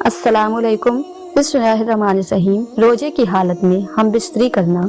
अस्सलाम वालेकुम। बिस्मिल्लाहिर्रहमानिर्रहीम। रोजे की हालत में हम बिस्तरी करना।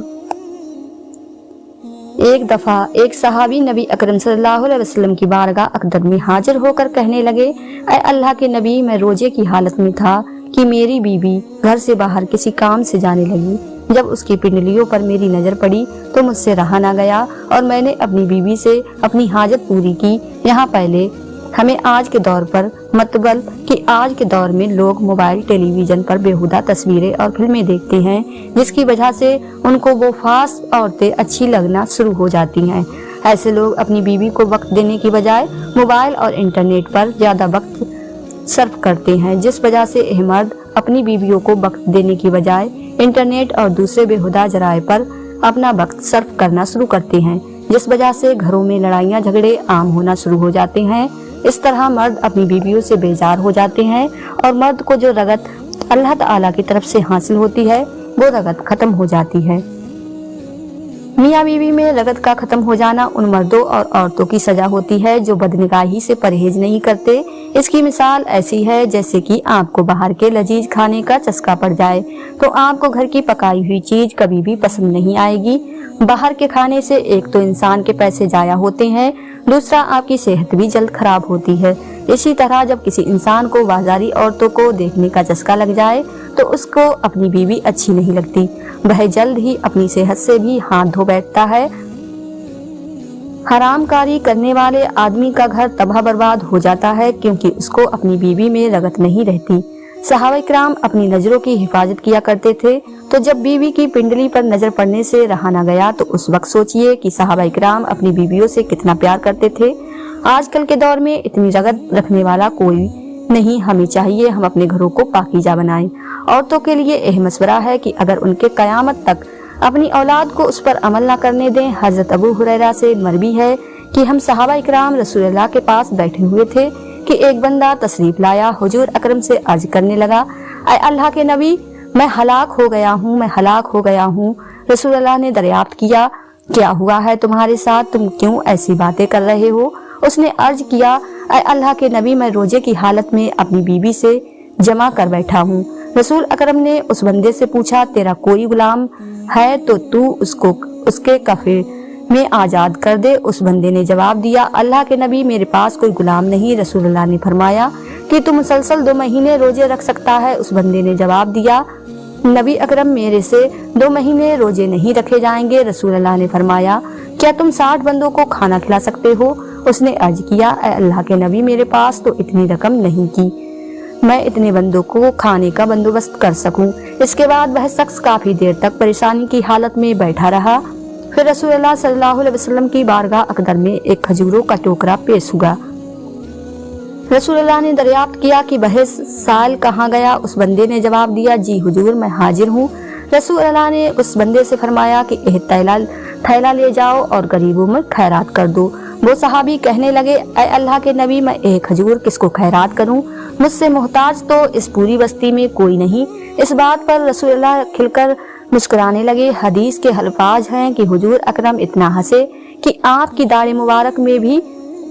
एक दफ़ा एक सहाबी नबी अकरम सल्लल्लाहु अलैहि वसल्लम की बारगाह अक़दर में हाजिर होकर कहने लगे, ऐ अल्लाह के नबी, मैं रोजे की हालत में था कि मेरी बीवी घर से बाहर किसी काम से जाने लगी। जब उसकी पिंडलियों पर मेरी नज़र पड़ी तो मुझसे रहा ना गया और मैंने अपनी बीवी से अपनी हाजत पूरी की। यहाँ पहले हमें आज के दौर पर मतबल कि आज के दौर में लोग मोबाइल टेलीविजन पर बेहुदा तस्वीरें और फिल्में देखते हैं, जिसकी वजह से उनको वो फास औरतें अच्छी लगना शुरू हो जाती हैं। ऐसे लोग अपनी बीवी को वक्त देने की बजाय मोबाइल और इंटरनेट पर ज़्यादा वक्त सर्फ करते हैं, जिस वजह से मर्द अपनी बीवियों को वक्त देने की बजाय इंटरनेट और दूसरे बेहुदा जराए पर अपना वक्त सर्फ करना शुरू करते हैं, जिस वजह से घरों में लड़ाइयाँ झगड़े आम होना शुरू हो जाते हैं। इस तरह मर्द अपनी बीवियों से बेजार हो जाते हैं और मर्द को जो रगत अल्लाह ताला की तरफ से हासिल होती है वो रगत खत्म हो जाती है। मियाँ बीवी में रगत का खत्म हो जाना उन मर्दों और औरतों की सजा होती है जो बदनिगाही से परहेज नहीं करते। इसकी मिसाल ऐसी है जैसे कि आपको बाहर के लजीज खाने का चस्का पड़ जाए तो आपको घर की पकाई हुई चीज कभी भी पसंद नहीं आएगी। बाहर के खाने से एक तो इंसान के पैसे जाया होते हैं, दूसरा आपकी सेहत भी जल्द खराब होती है। इसी तरह जब किसी इंसान को बाजारी औरतों को देखने का चस्का लग जाए तो उसको अपनी बीवी अच्छी नहीं लगती, वह जल्द ही अपनी सेहत से भी हाथ धो बैठता है। हरामकारी करने वाले आदमी का घर तबाह बर्बाद हो जाता है क्योंकि उसको अपनी बीवी में रगत नहीं रहती। सहाबा इकराम अपनी नजरों की हिफाजत किया करते थे, तो जब बीवी की पिंडली पर नजर पड़ने से रहा न गया तो उस वक्त सोचिए कि सहाबा इकराम अपनी बीवियों से कितना प्यार करते थे। आजकल के दौर में इतनी रगत रखने वाला कोई नहीं। हमें चाहिए हम अपने घरों को पाकीज़ा बनाएं। औरतों के लिए यह मशवरा है कि अगर उनके कयामत तक अपनी औलाद को उस पर अमल न करने दें। हजरत अबू हुरैरा से मरवी है कि हम सहाबा इकराम रसूलुल्लाह के पास बैठे हुए थे कि एक बंदा तशरीफ लाया, हुजूर अकरम से अर्ज करने लगा, ऐ अल्लाह के नबी, मैं हलाक हो गया हूँ, मैं हलाक हो गया हूँ। रसूलुल्लाह ने दरियाफ्त किया, क्या हुआ है तुम्हारे साथ, तुम क्यों ऐसी बातें कर रहे हो? उसने अर्ज किया, ऐ अल्लाह के नबी, मैं रोजे की हालत में अपनी बीवी से जमा कर बैठा हूँ। रसूल अकरम ने उस बंदे से पूछा, तेरा कोई गुलाम है तो तू उसको उसके कफे में आजाद कर दे। उस बंदे ने जवाब दिया, अल्लाह के नबी, मेरे पास कोई गुलाम नहीं। रसूलुल्लाह ने फरमाया कि तू मुसलसल 2 महीने रोजे रख सकता है। उस बंदे ने जवाब दिया, नबी अकरम, मेरे से 2 महीने रोजे नहीं रखे जाएंगे। रसूलुल्लाह ने फरमाया, क्या तुम 60 बंदों को खाना खिला सकते हो? उसने अर्ज किया, ऐ अल्लाह के नबी, मेरे पास तो इतनी रकम नहीं कि मैं इतने बंदों को खाने का बंदोबस्त कर सकूं। इसके बाद वह शख्स काफी देर तक परेशानी की हालत में बैठा रहा। फिर रसूलुल्लाह सल्लल्लाहु अलैहि वसल्लम की बारगाह अक़दर में एक खजूरों का टोकरा पेश हुआ। रसूलुल्लाह ने दरियाफ्त किया कि वह साल कहाँ गया? उस बंदे ने जवाब दिया, जी हुजूर, मैं हाजिर हूँ। रसूलुल्लाह ने उस बंदे से फरमाया कि एक थैला ले जाओ और गरीबों में खैरात कर दो। वो सहाबी कहने लगे, ऐ अल्लाह के नबी, मैं एक खजूर किसको खैरात करूं? मुझसे मोहताज तो इस पूरी बस्ती में कोई नहीं। इस बात पर रसूलुल्लाह खिलकर मुस्कुराने लगे। हदीस के अल्फाज हैं कि हुजूर अकरम इतना हंसे कि आपकी दाढ़ी मुबारक में भी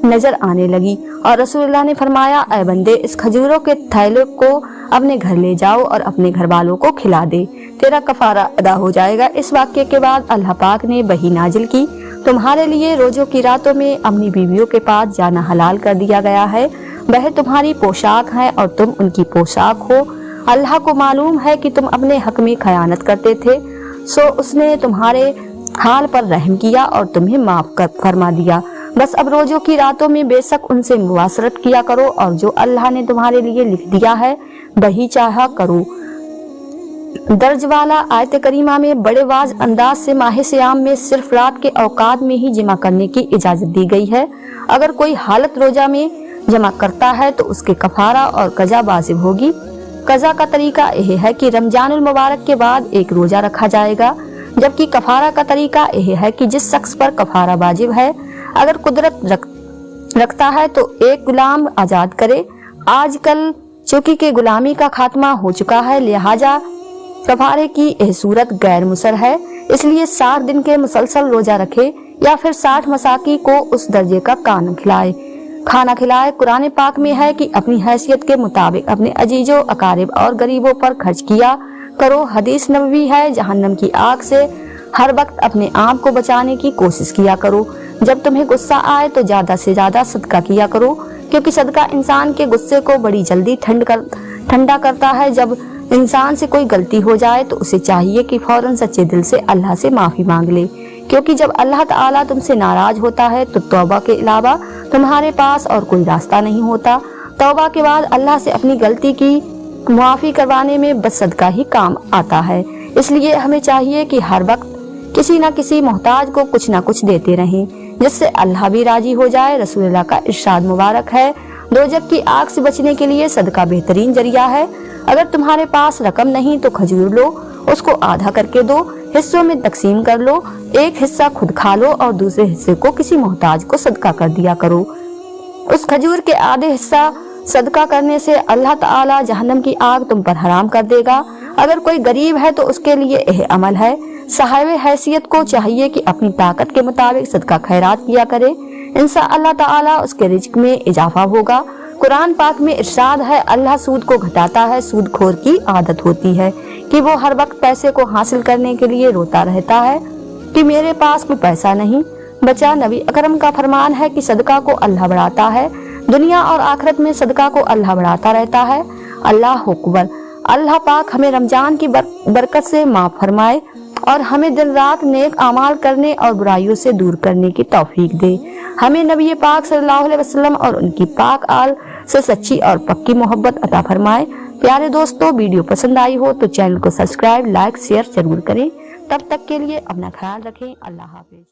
नजर आने लगी और रसूलुल्लाह ने फरमाया, ऐ बंदे, इस खजूरों के थैले को अपने घर ले जाओ और अपने घर वालों को खिला दे, तेरा कफारा अदा हो जाएगा। इस वाक्य के बाद अल्लाह पाक ने वही नाजिल की, तुम्हारे लिए रोजों की रातों में अपनी बीवियों के पास जाना हलाल कर दिया गया है। वह तुम्हारी पोशाक है और तुम उनकी पोशाक हो। अल्लाह को मालूम है कि तुम अपने हक में खयानत करते थे, सो उसने तुम्हारे हाल पर रहम किया और तुम्हें माफ कर फरमा दिया। बस अब रोजों की रातों में बेशक उनसे मुवासरत किया करो और जो अल्लाह ने तुम्हारे लिए लिख दिया है वही चाहा करो। दर्ज वाला आयत करीमा में बड़े वाज अंदाज से माह सियाम में सिर्फ रात के औकात में ही जमा करने की इजाजत दी गई है। अगर कोई हालत रोजा में जमा करता है तो उसके कफारा और कजा वाजिब होगी। कजा का तरीका यह है कि रमजानुल मुबारक के बाद एक रोजा रखा जाएगा, जबकि कफारा का तरीका यह है कि जिस शख्स पर कफारा वाजिब है अगर कुदरत रखता है तो एक गुलाम आजाद करे। आजकल चूंकि के गुलामी का खात्मा हो चुका है, लिहाजा कफारे की यह सूरत गैर मुसर है। इसलिए 60 दिन के मुसलसल रोजा रखे या फिर 60 मसाकी को उस दर्जे का खाना खिलाए। खाना खिलाए। कुरान पाक में है कि अपनी हैसियत के मुताबिक अपने अजीजों, अकारिब और गरीबों पर खर्च किया करो। हदीस नबवी है, जहन्नम की आग से हर वक्त अपने आप को बचाने की कोशिश किया करो। जब तुम्हें गुस्सा आए तो ज्यादा से ज्यादा सदका किया करो, क्योंकि सदका इंसान के गुस्से को बड़ी जल्दी ठंडा करता है। जब इंसान से कोई गलती हो जाए तो उसे चाहिए कि फौरन सच्चे दिल से अल्लाह से माफी मांग ले, क्योंकि जब अल्लाह ताला तुमसे नाराज होता है तो तौबा के अलावा तुम्हारे पास और कोई रास्ता नहीं होता। तौबा के बाद अल्लाह से अपनी गलती की माफी करवाने में बस सदका ही काम आता है। इसलिए हमें चाहिए कि हर वक्त किसी न किसी मोहताज को कुछ न कुछ देते रहें, जिससे अल्लाह भी राजी हो जाए। रसूलुल्लाह का इरशाद मुबारक है, दोजख की आग से बचने के लिए सदका बेहतरीन जरिया है। अगर तुम्हारे पास रकम नहीं तो खजूर लो, उसको आधा करके दो हिस्सों में तकसीम कर लो। एक हिस्सा खुद खा लो और दूसरे हिस्से को किसी मोहताज को सदका कर दिया करो। उस खजूर के आधे हिस्सा सदका करने से अल्लाह ताला जहन्नम की आग तुम पर हराम कर देगा। अगर कोई गरीब है तो उसके लिए यह अमल है। साहिब हैसियत को चाहिए कि अपनी ताकत के मुताबिक सदका खैरात किया करे, इंशाअल्लाह ताला उसके रिज्क में इजाफा होगा। कुरान पाक में इरशाद है, अल्लाह सूद को घटाता है। सूदखोर की आदत होती है कि वो हर वक्त पैसे को हासिल करने के लिए रोता रहता है कि मेरे पास कोई पैसा नहीं बचा। नबी अकरम का फरमान है कि सदका को अल्लाह बढ़ाता है, दुनिया और आखिरत में सदका को अल्लाह बढ़ाता रहता है। अल्लाह अकबर। अल्लाह पाक हमें रमजान की बरकत से माफ फरमाए और हमें दिन रात नेक आमाल करने और बुराइयों से दूर करने की तौफीक दे। हमें नबी पाक सल्लल्लाहु अलैहि वसल्लम और उनकी पाक आल से सच्ची और पक्की मोहब्बत अता फरमाए। प्यारे दोस्तों, वीडियो पसंद आई हो तो चैनल को सब्सक्राइब, लाइक, शेयर जरूर करें। तब तक के लिए अपना ख्याल रखें। अल्लाह हाफिज।